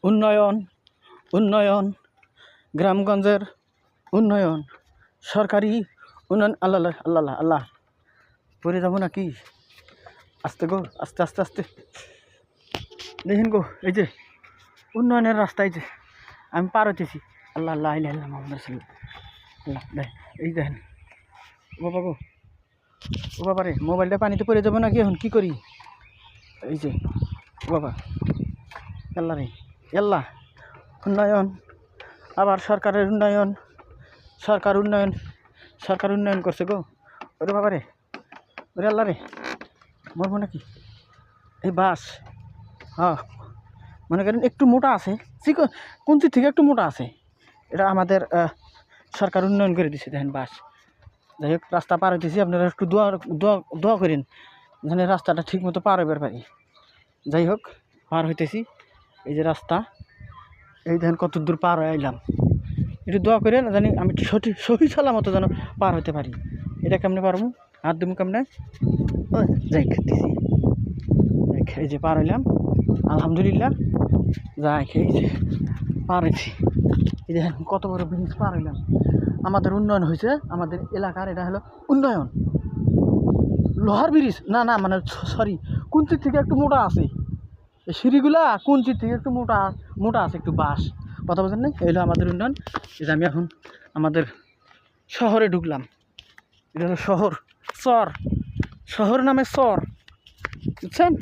উন্নয়ন উন্নয়ন, গ্রামগঞ্জের উন্নয়ন, সরকারি উন্নয়ন। আল্লাহ আল্লাহ আল্লাহ, পড়ে যাবো নাকি? আস্তে গো, আস্তে আস্তে আস্তে। দেখেন গো, এই যে উন্নয়নের রাস্তায় যে আমি পার হইতেছি। আল্লাহ আল্লাহ আল্লাহ মোহাম্মদ রাসূলুল্লাহ। আল্লাহ দেখ, এই দেখেন ও বাবা গো, ও বাবা রে, মোবাইলটা পানিতে পড়ে যাবো নাকি এখন? কি করি? এই যে ও বাবা, আল্লাহ রে আল্লাহ। উন্নয়ন, আবার সরকারের উন্নয়ন, সরকার উন্নয়ন, সরকার উন্নয়ন করছে গো। ওরে বাবা রে, ওরে আল্লাহ রে, মরবো নাকি? এই বাস, হ্যাঁ মনে করেন একটু মোটা আছে, কোনটি থেকে একটু মোটা আছে। এটা আমাদের সরকার উন্নয়ন করে দিছে। দেখেন বাস। যাই হোক, রাস্তা পার হইতেছি, আপনারা একটু দোয়া করেন যেন রাস্তাটা ঠিক মতো পার হইবার পারি। যাই হোক, পার হইতেছি। এই যে রাস্তা, এই দেখেন কত দূর পার হয়ে আইলাম। একটু দোয়া করেন জানি আমি সহি সালামতো যেন পার হইতে পারি। এটা কেমনে পারবো? হাত দেবো কেমনে? যাই খেতেছি, এই যে পার হইলাম আলহামদুলিল্লাহ। যাই এই যে পার হয়েছি। এই দেখেন কত বড় ব্রিজ পার হইলাম। আমাদের উন্নয়ন হয়েছে, আমাদের এলাকার। এটা হলো উন্নয়ন। লোহার ব্রিজ না, না মানে সরি, কুঞ্চির থেকে একটু মোটা আছে এই সিঁড়িগুলা, কুঞ্চির থেকে একটু মোটা মোটা আছে, একটু বাস। কথা বলছেন না? এই হলো আমাদের উন্নয়ন। এই যে আমি এখন আমাদের শহরে ঢুকলাম। এটা হলো শহর, চর, শহর নামে চর, বুঝছেন?